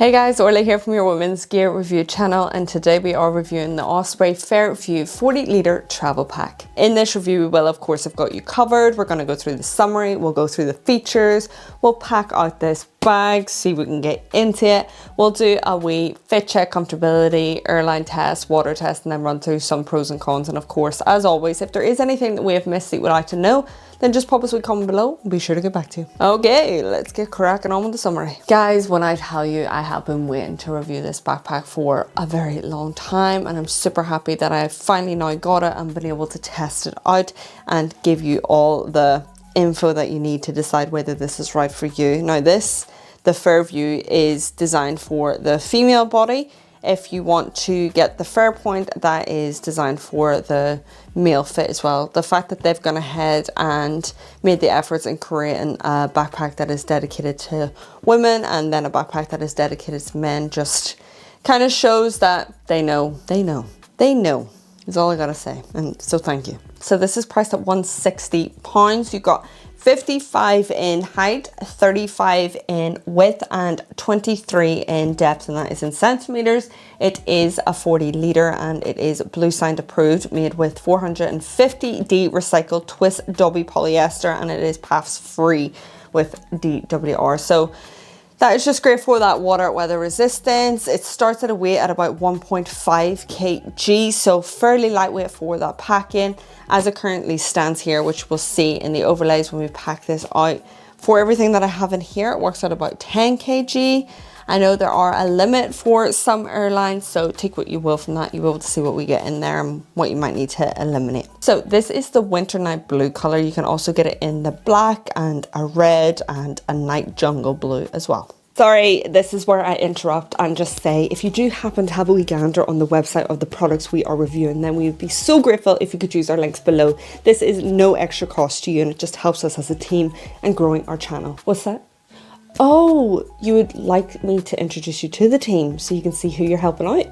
Hey guys, Orla here from your women's gear review channel, and today we are reviewing the Osprey Fairview 40-litre travel pack. In this review we will of course have got you covered. We're going to go through the summary, we'll go through the features, we'll pack out this bag, see if we can get into it. We'll do a wee fit check, comfortability, airline test, water test, and then run through some pros and cons. And of course, as always, if there is anything that we have missed that you would like to know, then just pop us a comment below and be sure to get back to you. Okay, let's get cracking on with the summary. Guys, when I tell you I have been waiting to review this backpack for a very long time, and I'm super happy that I finally now got it and been able to test it out and give you all the info that you need to decide whether this is right for you. Now the Fairview is designed for the female body. If you want to get the Fairpoint, that is designed for the male fit as well. The fact that they've gone ahead and made the efforts in creating a backpack that is dedicated to women and then a backpack that is dedicated to men just kind of shows that they know is all I gotta say. And so thank you. So this is priced at £160. You've got 55 in height, 35 in width, and 23 in depth, and that is in centimeters. It is a 40-litre and it is Blue Sign approved, made with 450D recycled twist dubby polyester, and it is PAFs free with DWR. So that is just great for that water weather resistance. It starts at a weight at about 1.5 kg, so fairly lightweight for that packing. As it currently stands here, which we'll see in the overlays when we pack this out. For everything that I have in here, it works at about 10 kg. I know there are a limit for some airlines, so take what you will from that. You'll be able to see what we get in there and what you might need to eliminate. So this is the Winter Night Blue color. You can also get it in the black and a red and a night jungle blue as well. Sorry, this is where I interrupt and just say, if you do happen to have a wee gander on the website of the products we are reviewing, then we would be so grateful if you could use our links below. This is no extra cost to you and it just helps us as a team and growing our channel. What's that? Oh, you would like me to introduce you to the team so you can see who you're helping out?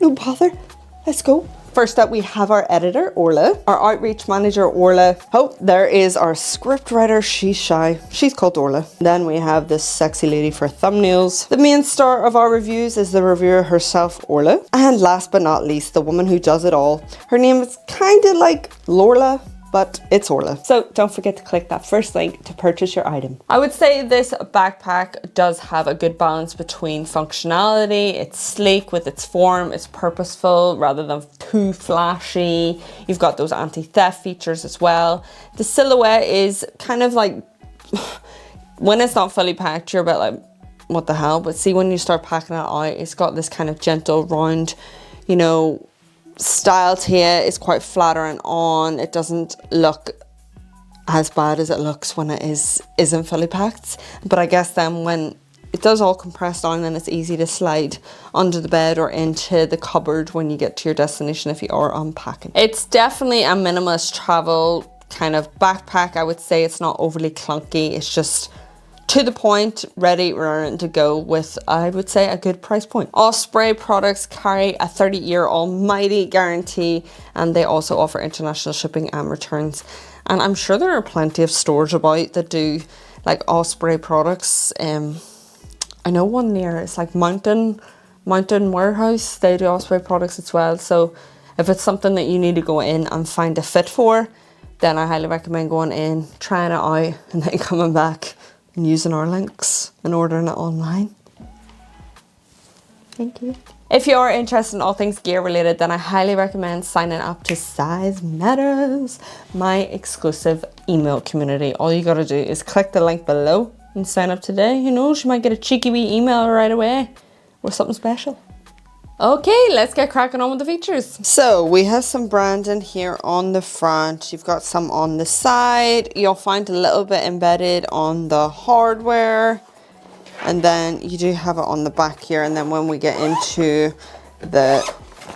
No bother, let's go. First up, we have our editor, Orla, our outreach manager, Orla. Oh, there is our script writer, she's shy. She's called Orla. Then we have this sexy lady for thumbnails. The main star of our reviews is the reviewer herself, Orla. And last but not least, the woman who does it all. Her name is kind of like Lorla, but it's Orla. So don't forget to click that first link to purchase your item. I would say this backpack does have a good balance between functionality. It's sleek with its form, it's purposeful rather than too flashy. You've got those anti-theft features as well. The silhouette is kind of like, when it's not fully packed, you're a bit like, what the hell? But see, when you start packing it out, it's got this kind of gentle round, you know, style to it. Is quite flattering on. It doesn't look as bad as it looks when it isn't fully packed, but I guess then when it does all compress down, then it's easy to slide under the bed or into the cupboard when you get to your destination if you are unpacking. It's definitely a minimalist travel kind of backpack. I would say it's not overly clunky, it's just to the point, ready, raring to go with, I would say, a good price point. Osprey products carry a 30-year almighty guarantee, and they also offer international shipping and returns. And I'm sure there are plenty of stores about that do like Osprey products. I know one near, it's like Mountain Warehouse, they do Osprey products as well. So if it's something that you need to go in and find a fit for, then I highly recommend going in, trying it out, and then coming back and using our links and ordering it online. Thank you. If you are interested in all things gear related, then I highly recommend signing up to Size Matters, my exclusive email community. All you gotta do is click the link below and sign up today. Who knows, you might get a cheeky wee email right away or something special. Okay, let's get cracking on with the features. So we have some branding here on the front. You've got some on the side. You'll find a little bit embedded on the hardware. And then you do have it on the back here. And then when we get into the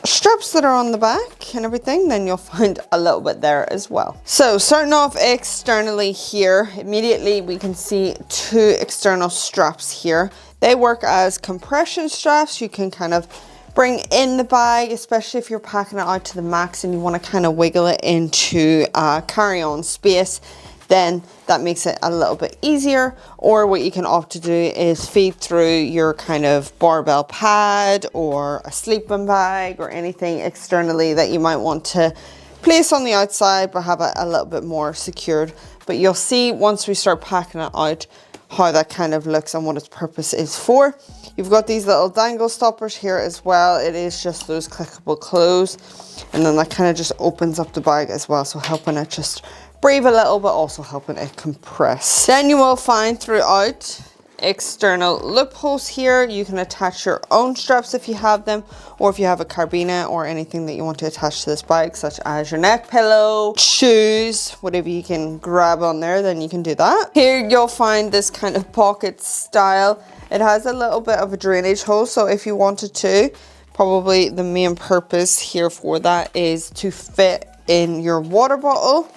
straps that are on the back and everything, then you'll find a little bit there as well. So starting off externally here, immediately we can see two external straps here. They work as compression straps. You can kind of bring in the bag, especially if you're packing it out to the max and you want to kind of wiggle it into carry-on space. then that makes it a little bit easier. Or what you can opt to do is feed through your kind of barbell pad or a sleeping bag or anything externally that you might want to place on the outside but have it a little bit more secured. But you'll see once we start packing it out how that kind of looks and what its purpose is for. You've got these little dangle stoppers here as well. It is just those clickable close, and then that kind of just opens up the bag as well, so helping it just breathe a little but also helping it compress. Then you will find throughout external loopholes here. You can attach your own straps if you have them, or if you have a carabiner or anything that you want to attach to this bag, such as your neck pillow, shoes, whatever you can grab on there, then you can do that. Here you'll find this kind of pocket style. It has a little bit of a drainage hole, so if you wanted to, probably the main purpose here for that is to fit in your water bottle.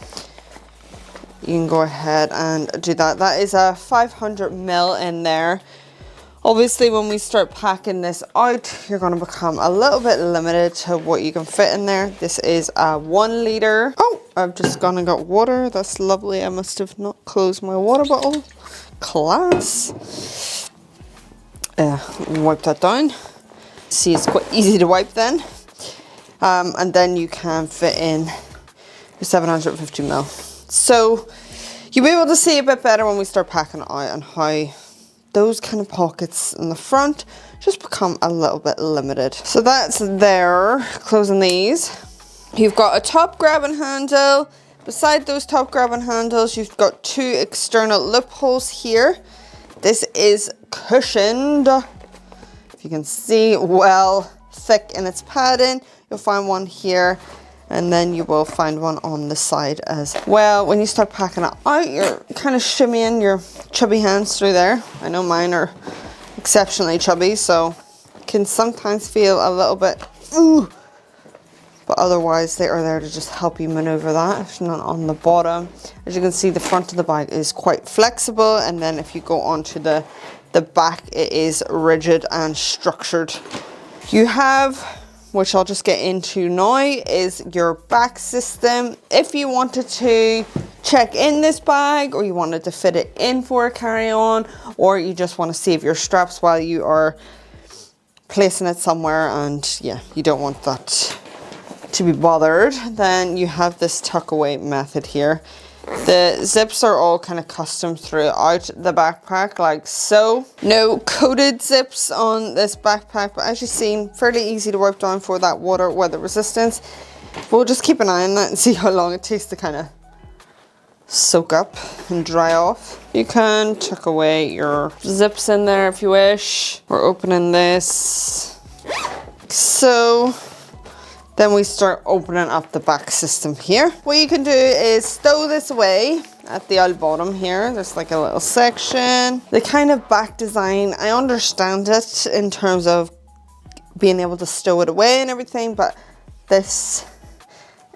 You can go ahead and do that. That is a 500 ml in there. Obviously, when we start packing this out, you're going to become a little bit limited to what you can fit in there. This is a 1 litre. Oh, I've just gone and got water. That's lovely. I must have not closed my water bottle. Class. Wipe that down. See, it's quite easy to wipe then. And then you can fit in your 750 ml. So you'll be able to see a bit better when we start packing it out and how those kind of pockets in the front just become a little bit limited. So that's there, closing these. You've got a top grabbing handle. Beside those top grabbing handles, you've got 2 external loopholes here. This is cushioned, if you can see, well thick in its padding. You'll find one here, and then you will find one on the side as well. When you start packing it out, you're kind of shimmying your chubby hands through there. I know mine are exceptionally chubby, so it can sometimes feel a little bit, ooh, but otherwise they are there to just help you maneuver that. If not on the bottom, as you can see, the front of the bag is quite flexible, and then if you go onto the back, it is rigid and structured. You have, which I'll just get into now, is your back system. If you wanted to check in this bag, or you wanted to fit it in for a carry-on, or you just want to save your straps while you are placing it somewhere and yeah, you don't want that to be bothered, then you have this tuck away method here. The zips are all kind of custom throughout the backpack, like so. No coated zips on this backpack, but as you've seen, fairly easy to wipe down for that weather resistance. We'll just keep an eye on that and see how long it takes to kind of soak up and dry off. You can tuck away your zips in there if you wish. We're opening this. So then we start opening up the back system here. What you can do is stow this away at the old bottom here. There's like a little section. The kind of back design, I understand it in terms of being able to stow it away and everything, but this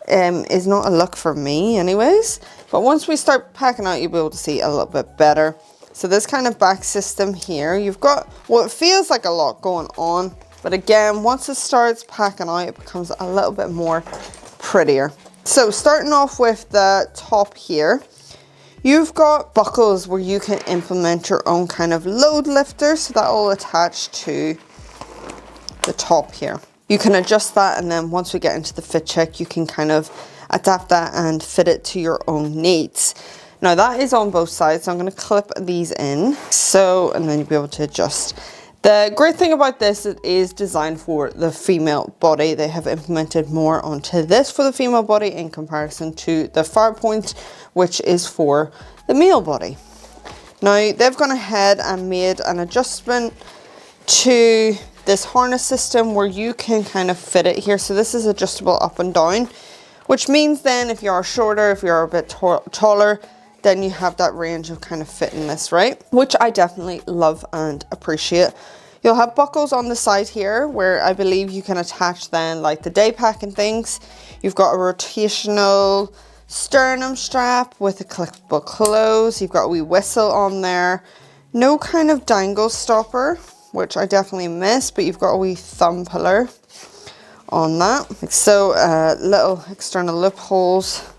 is not a look for me anyways. But once we start packing out, you'll be able to see a little bit better. So this kind of back system here, you've got what feels like a lot going on. But again, once it starts packing out, it becomes a little bit more prettier. So starting off with the top here, you've got buckles where you can implement your own kind of load lifter. So that will attach to the top here. You can adjust that, and then once we get into the fit check, you can kind of adapt that and fit it to your own needs. Now that is on both sides, so I'm going to clip these in. So, and then you'll be able to adjust. The great thing about this, it is designed for the female body. They have implemented more onto this for the female body in comparison to the Farpoint, which is for the male body. Now they've gone ahead and made an adjustment to this harness system where you can kind of fit it here. So this is adjustable up and down, which means then if you are shorter, if you're a bit taller, then you have that range of kind of fitting this, right? Which I definitely love and appreciate. You'll have buckles on the side here where I believe you can attach then like the day pack and things. You've got a rotational sternum strap with a clickable close. You've got a wee whistle on there. No kind of dangle stopper, which I definitely miss, but you've got a wee thumb puller on that. Like so, little external loopholes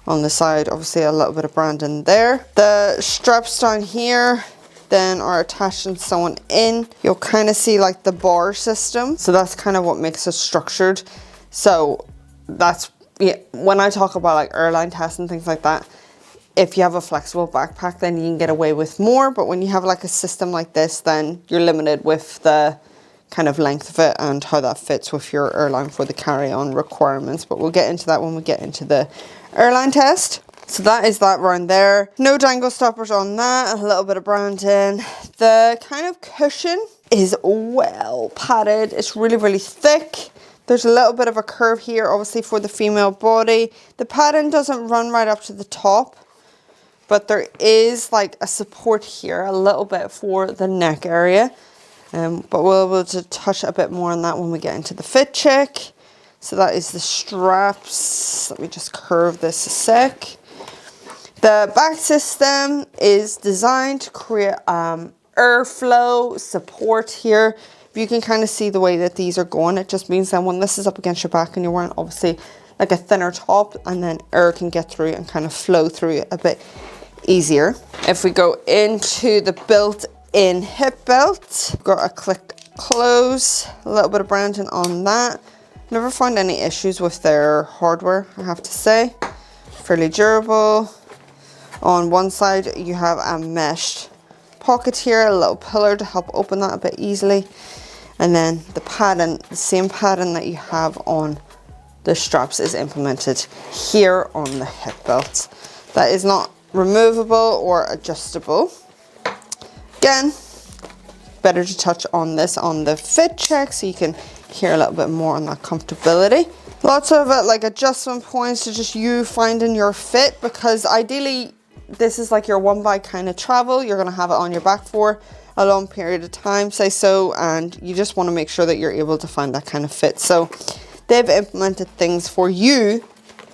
on the side. Obviously a little bit of branding there. The straps down here then are attached and sewn in. You'll kind of see like the bar system. So that's kind of what makes it structured. So that's, yeah, when I talk about like Airline Test and things like that, if you have a flexible backpack, then you can get away with more. But when you have like a system like this, then you're limited with the kind of length of it and how that fits with your airline for the carry-on requirements. But we'll get into that when we get into the Airline Test. So that is that round there. No dangle stoppers on that, a little bit of branding. The kind of cushion is well padded. It's really, really thick. There's a little bit of a curve here, obviously for the female body. The padding doesn't run right up to the top, but there is like a support here, a little bit for the neck area. But we'll be able to touch a bit more on that when we get into the fit check. So that is the straps. Let me just curve this a sec. The back system is designed to create airflow support here. You can kind of see the way that these are going. It just means that when this is up against your back and you're wearing obviously like a thinner top, and then air can get through and kind of flow through a bit easier. If we go into the built-in hip belt, got a click close, a little bit of branding on that. Never found any issues with their hardware, I have to say. Fairly durable. On one side you have a meshed pocket here, a little pillar to help open that a bit easily. And then the padding, the same padding that you have on the straps is implemented here on the hip belt. That is not removable or adjustable. Again, better to touch on this on the fit check so you can hear a little bit more on that comfortability. Lots of like adjustment points to just you finding your fit, because ideally this is like your one bag kind of travel. You're going to have it on your back for a long period of time, say so, and you just want to make sure that you're able to find that kind of fit. So they've implemented things for you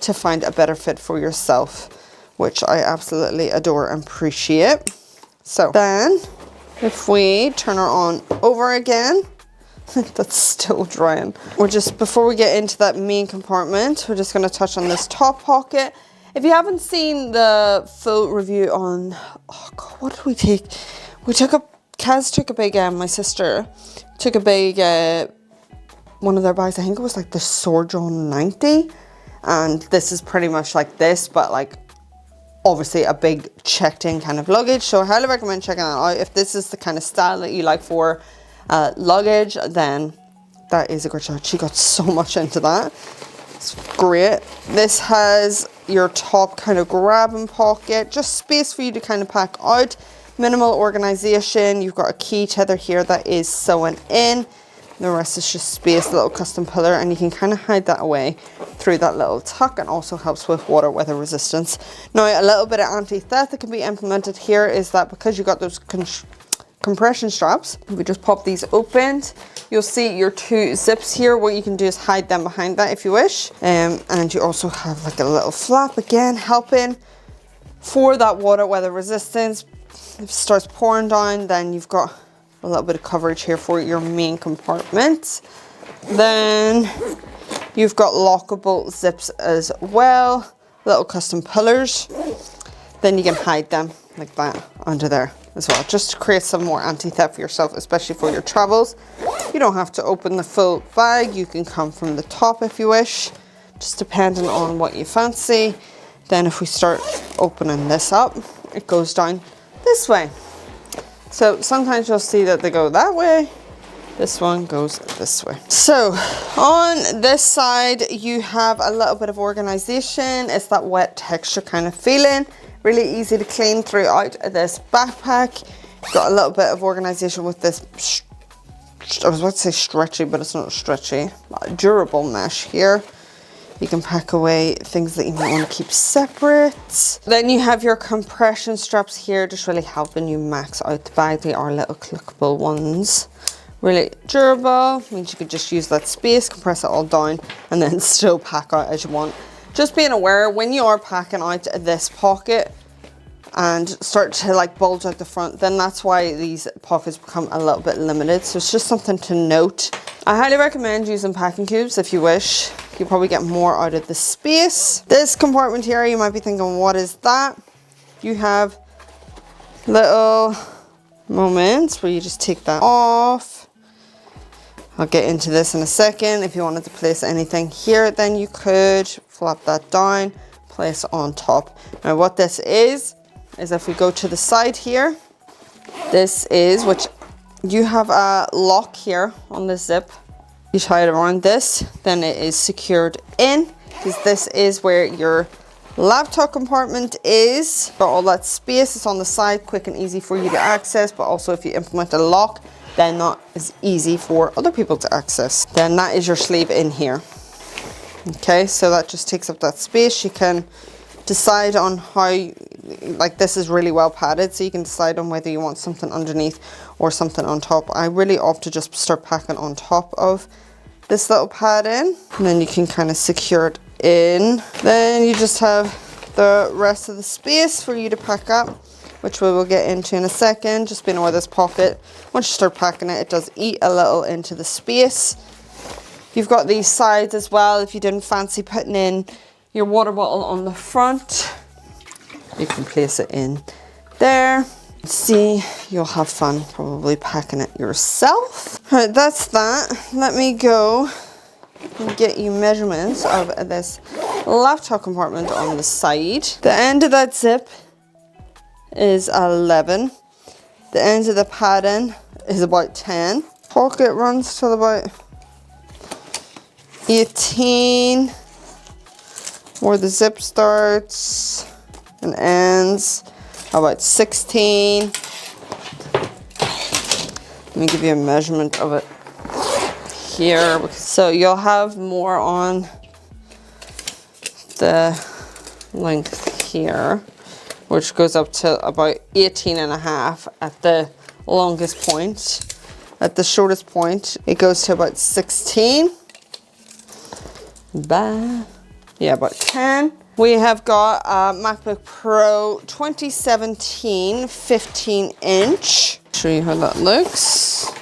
to find a better fit for yourself, which I absolutely adore and appreciate. So then if we turn her on over again, that's still drying. We're just, before we get into that main compartment, we're just going to touch on this top pocket. If you haven't seen the full review on, oh God, what did we take? We took a, Kaz took a big, my sister took a big, one of their bags, I think it was like the Sojourn 90. And this is pretty much like this, but like obviously a big checked in kind of luggage. So I highly recommend checking that out. If this is the kind of style that you like for luggage, then that is a good shot. She got so much into that. It's great. This has your top kind of grabbing pocket, just space for you to kind of pack out. Minimal organization. You've got a key tether here that is sewn in. The rest is just space, a little custom pillar, and you can kind of hide that away through that little tuck, and also helps with water weather resistance. Now, a little bit of anti-theft that can be implemented here is that because you've got those compression straps, if we just pop these open, you'll see your two zips here. What you can do is hide them behind that if you wish. And you also have like a little flap, again, helping for that water weather resistance. If it starts pouring down, then you've got a little bit of coverage here for your main compartment. Then you've got lockable zips as well, little custom pillars. Then you can hide them like that under there as well, just to create some more anti-theft for yourself, especially for your travels. You don't have to open the full bag. You can come from the top if you wish, just depending on what you fancy. Then if we start opening this up, it goes down this way. So sometimes you'll see that they go that way. This one goes this way. So on this side, you have a little bit of organization. It's that wet texture kind of feeling. Really easy to clean throughout this backpack. Got a little bit of organization with this, I was about to say stretchy, but it's not stretchy, durable mesh here. You can pack away things that you might want to keep separate. Then you have your compression straps here, just really helping you max out the bag. They are little clickable ones. Really durable, means you could just use that space, compress it all down, and then still pack out as you want. Just being aware, when you are packing out this pocket and start to like bulge out the front, then that's why these pockets become a little bit limited. So it's just something to note. I highly recommend using packing cubes if you wish. you probably get more out of the space. This compartment here, you might be thinking, what is that? You have little moments where you just take that off. I'll get into this in a second. If you wanted to place anything here, then you could flap that down, place on top. Now what this is if we go to the side here, this is, which you have a lock here on the zip. You tie it around this, then it is secured in, because this is where your laptop compartment is. But all that space is on the side, quick and easy for you to access. But also if you implement a lock, then not as easy for other people to access. Then that is your sleeve in here. Okay, so that just takes up that space. You can decide on how, like this is really well padded, so you can decide on whether you want something underneath or something on top. I really opt to just start packing on top of this little padding, and then you can kind of secure it in. Then you just have the rest of the space for you to pack up, which we will get into in a second. Just being aware this pocket, once you start packing it, it does eat a little into the space. You've got these sides as well. If you didn't fancy putting in your water bottle on the front, you can place it in there. See, you'll have fun probably packing it yourself. All right, that's that. Let me go and get you measurements of this laptop compartment on the side. The end of that zip is 11. The end of the padding is about 10. Pocket runs till about 18, where the zip starts and ends about 16. Let me give you a measurement of it here. So you'll have more on the length here, which goes up to about 18.5 at the longest point. At the shortest point, it goes to about 16. Yeah, about 10. We have got a MacBook Pro 2017 15-inch. Show you how that looks.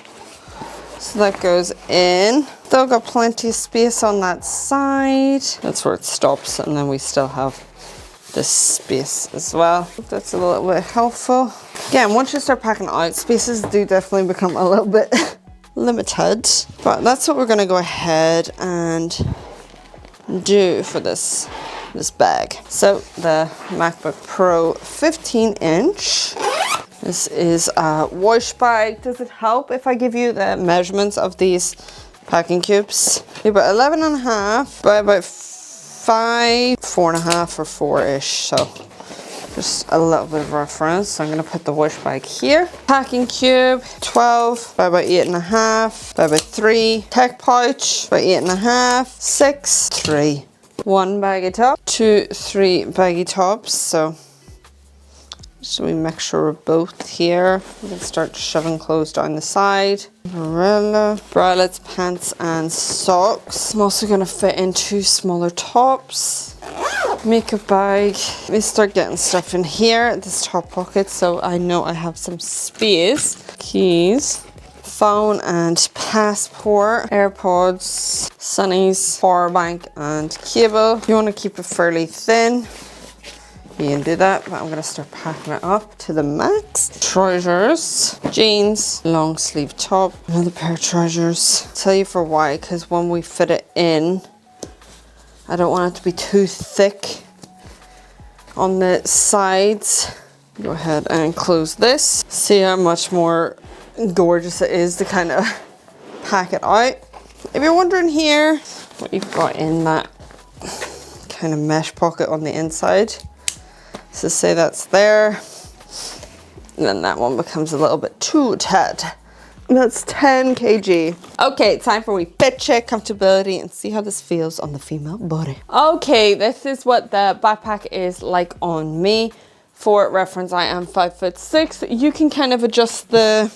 So that goes in. Still got plenty of space on that side. That's where it stops, and then we still have this space as well. That's a little bit helpful. Again, once you start packing out, spaces do definitely become a little bit limited. But that's what we're gonna go ahead and do for this bag. So the MacBook Pro 15-inch. This is a wash bag. Does it help if I give you the measurements of these packing cubes? About 11.5 by about 5, 4.5 or 4-ish. So just a little bit of reference. So I'm gonna put the wash bag here. Packing cube, 12 by about 8.5 by about 3. Tech pouch, about 8.5, 6, 3. 1 baggy top, 2, 3 baggy tops. So we mixture of both here. We can start shoving clothes down the side. Umbrella, bralettes, pants and socks. I'm also gonna fit in 2 smaller tops. Makeup bag. Let me start getting stuff in here, this top pocket, so I know I have some space. Keys, phone and passport, AirPods, sunnies, power bank and cable. You want to keep it fairly thin, you can do that, but I'm going to start packing it up to the max. Trousers, jeans, long sleeve top, another pair of trousers. I'll tell you for why, because when we fit it in, I don't want it to be too thick on the sides. Go ahead and close this. See how much more gorgeous it is to kind of pack it out. If you're wondering here what you've got in that kind of mesh pocket on the inside, so say that's there, and then that one becomes a little bit too tight. That's 10 kg. Okay, time for a fit check, comfortability, and see how this feels on the female body. Okay, this is what the backpack is like on me. For reference, I am 5'6". You can kind of adjust the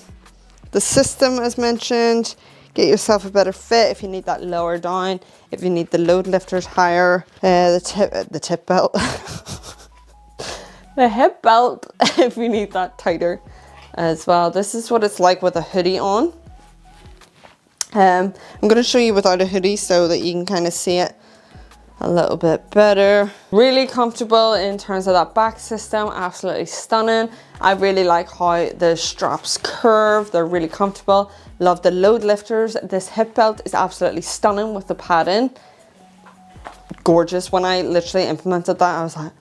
system as mentioned, get yourself a better fit if you need that lower down, if you need the load lifters higher, the tip belt, the hip belt if you need that tighter as well. This is what it's like with a hoodie on. I'm going to show you without a hoodie so that you can kind of see it a little bit better. Really comfortable in terms of that back system, absolutely stunning. I really like how the straps curve, they're really comfortable. Love the load lifters. This hip belt is absolutely stunning with the padding. Gorgeous. When I literally implemented that, I was like,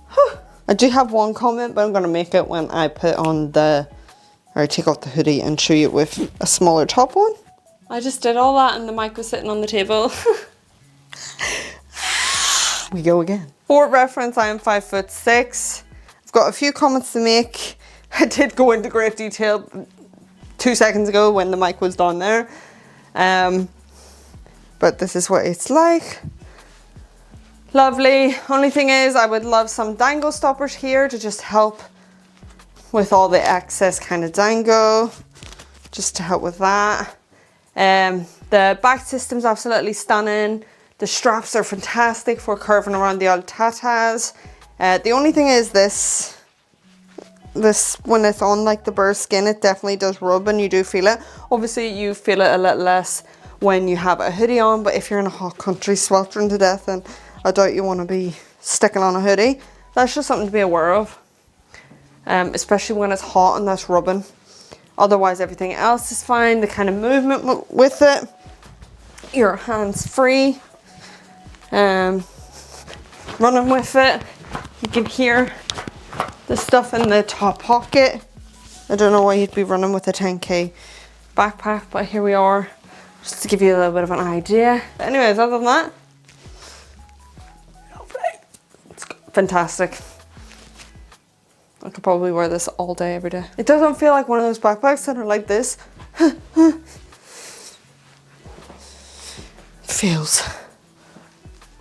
huh. I do have one comment, but I'm gonna make it when I put on the, or I take off the hoodie and show you with a smaller top on. I just did all that and the mic was sitting on the table. We go again. For reference, I am 5'6". I've got a few comments to make. I did go into great detail 2 seconds ago when the mic was down there. But this is what it's like. Lovely. Only thing is, I would love some dangle stoppers here to just help with all the excess kind of dangle, just to help with that. The back system's absolutely stunning. The straps are fantastic for curving around the old tatas. The only thing is this when it's on like the burr skin, it definitely does rub and you do feel it. Obviously you feel it a little less when you have a hoodie on, but if you're in a hot country sweltering to death, then I doubt you want to be sticking on a hoodie. That's just something to be aware of, especially when it's hot and that's rubbing. Otherwise everything else is fine. The kind of movement with it, your hands free. Running with it, you can hear the stuff in the top pocket. I don't know why you'd be running with a 10K backpack, but here we are, just to give you a little bit of an idea. But anyways, other than that, it's fantastic. I could probably wear this all day, every day. It doesn't feel like one of those backpacks that are like this. Feels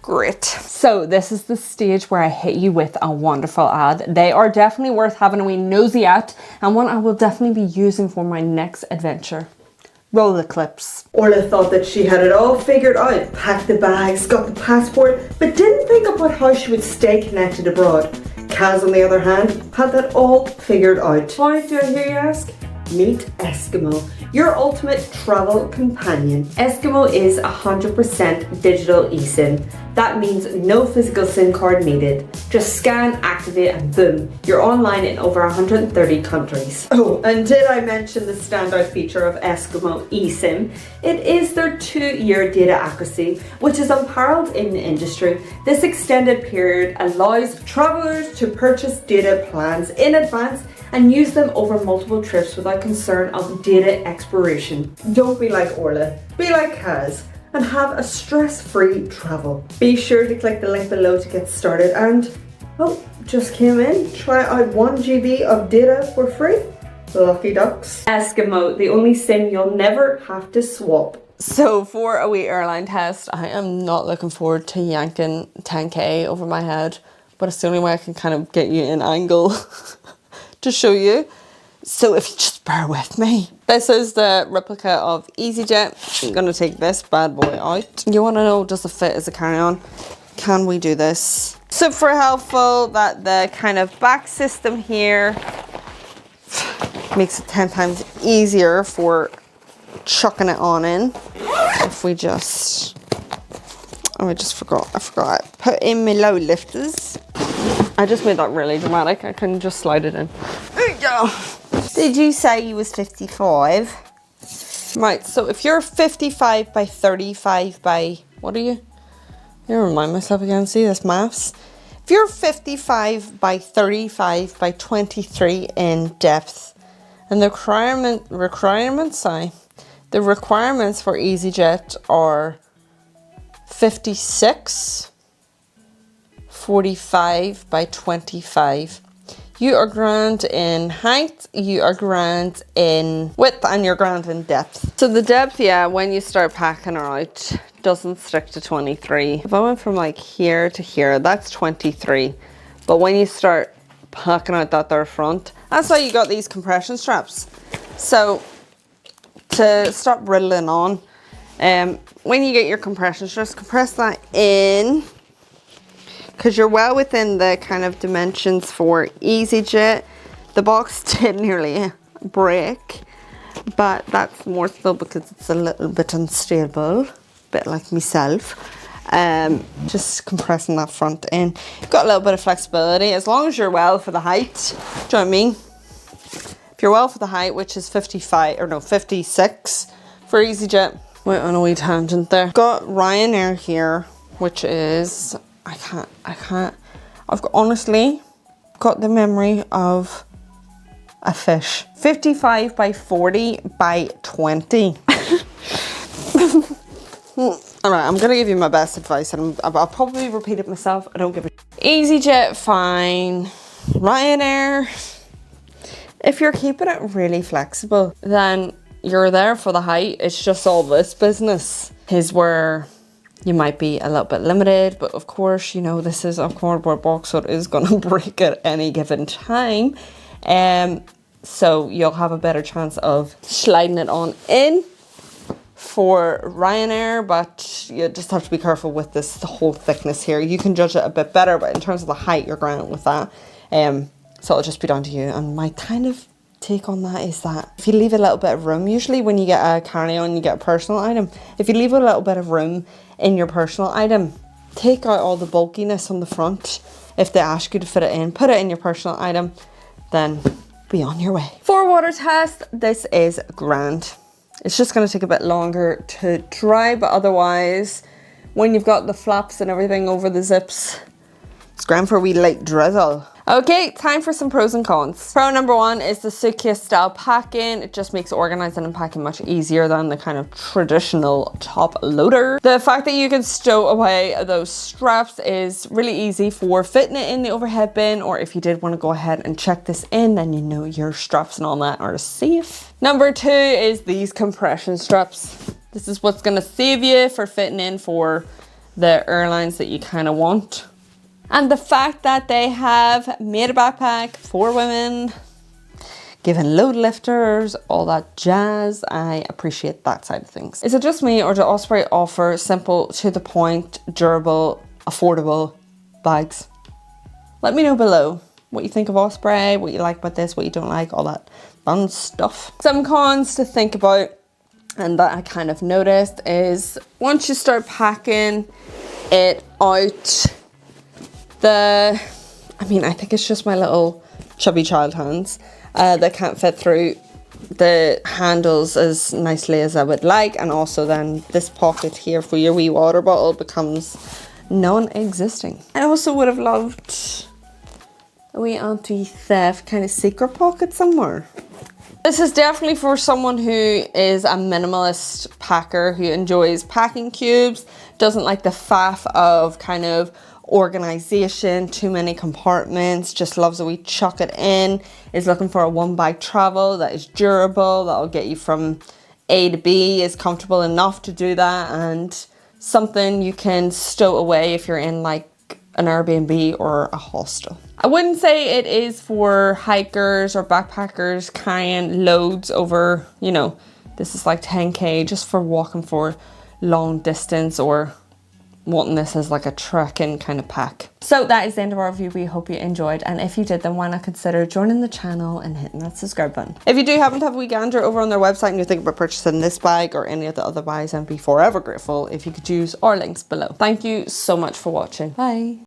great. So this is the stage where I hit you with a wonderful ad. They are definitely worth having a wee nosy at, and one I will definitely be using for my next adventure. Roll the clips. Orla thought that she had it all figured out, packed the bags, got the passport, but didn't think about how she would stay connected abroad. Kaz, on the other hand, had that all figured out. Why do I hear you ask? Meet ESKIMO, your ultimate travel companion. ESKIMO is 100% digital eSIM. That means no physical SIM card needed. Just scan, activate, and boom, you're online in over 130 countries. Oh, and did I mention the standout feature of ESKIMO eSIM? It is their 2-year data accuracy, which is unparalleled in the industry. This extended period allows travelers to purchase data plans in advance and use them over multiple trips without concern of data expiration. Don't be like Orla, be like Kaz, and have a stress-free travel. Be sure to click the link below to get started and, oh, just came in, try out 1 GB of data for free. Lucky ducks. ESKIMO, the only SIM you'll never have to swap. So for a wee airline test, I am not looking forward to yanking 10K over my head, but it's the only way I can kind of get you an angle to show you. So if you just bear with me. This is the replica of EasyJet. I'm gonna take this bad boy out. You wanna know, does it fit as a carry-on? Can we do this? Super helpful that the kind of back system here makes it 10 times easier for chucking it on in. If we just, oh, I forgot, I put in my low lifters. I just made that really dramatic. I can just slide it in. There you go. Did you say you was 55? Right, so if you're 55 by 35 by, what are you? I remind myself again, see this maths. If you're 55 by 35 by 23 in depth, and the requirements for EasyJet are 56, 45 by 25. You are grand in height, you are grand in width, and you're grand in depth. So the depth, yeah, when you start packing her out, doesn't stick to 23. If I went from like here to here, that's 23. But when you start packing out that there front, that's why you got these compression straps. So to stop riddling on, when you get your compression straps, compress that in, because you're well within the kind of dimensions for EasyJet. The box did nearly break, but that's more so because it's a little bit unstable, a bit like myself. Just compressing that front in. You've got a little bit of flexibility as long as you're well for the height. Do you know what I mean? If you're well for the height, which is 55 or no 56 for EasyJet. Went on a wee tangent there. Got Ryanair here, which is I've honestly got the memory of a fish. 55 by 40 by 20. Alright, I'm gonna give you my best advice, and I'll probably repeat it myself. I don't give a EasyJet, fine. Ryanair, if you're keeping it really flexible, then you're there for the height. It's just all this business is where you might be a little bit limited, but of course, you know, this is a cardboard box, so it is gonna break at any given time. So you'll have a better chance of sliding it on in for Ryanair, but you just have to be careful with this whole thickness here. You can judge it a bit better, but in terms of the height, you're grand with that. So it'll just be down to you. And my kind of take on that is that if you leave a little bit of room, usually when you get a carry-on, you get a personal item. If you leave a little bit of room in your personal item, take out all the bulkiness on the front. If they ask you to fit it in, put it in your personal item, then be on your way. For water test, this is grand. It's just going to take a bit longer to dry, but otherwise, when you've got the flaps and everything over the zips, it's grand for a wee light drizzle. Okay, time for some pros and cons. Pro number one is the suitcase style packing. It just makes organizing and packing much easier than the kind of traditional top loader. The fact that you can stow away those straps is really easy for fitting it in the overhead bin, or if you did want to go ahead and check this in, then you know your straps and all that are safe. Number two is these compression straps. This is what's going to save you for fitting in for the airlines that you kind of want. And the fact that they have made a backpack for women, given load lifters, all that jazz, I appreciate that side of things. Is it just me, or do Osprey offer simple, to the point, durable, affordable bags? Let me know below what you think of Osprey, what you like about this, what you don't like, all that fun stuff. Some cons to think about, and that I kind of noticed, is once you start packing it out, I think it's just my little chubby child hands that can't fit through the handles as nicely as I would like, and also then this pocket here for your wee water bottle becomes non-existing. I also would have loved a wee anti-theft kind of secret pocket somewhere. This is definitely for someone who is a minimalist packer, who enjoys packing cubes, doesn't like the faff of kind of organization, too many compartments, just loves a wee chuck it in, is looking for a one bag travel that is durable, that'll get you from A to B, is comfortable enough to do that, and something you can stow away if you're in like an Airbnb or a hostel. I wouldn't say it is for hikers or backpackers carrying loads over, you know, this is like 10k just for walking for long distance or wanting this as like a trekking kind of pack. So that is the end of our review. We hope you enjoyed, and if you did, then why not consider joining the channel and hitting that subscribe button. If you do happen to have a wee gander over on their website and you're thinking about purchasing this bag or any of the other bags, I'd be forever grateful if you could use our links below. Thank you so much for watching. Bye.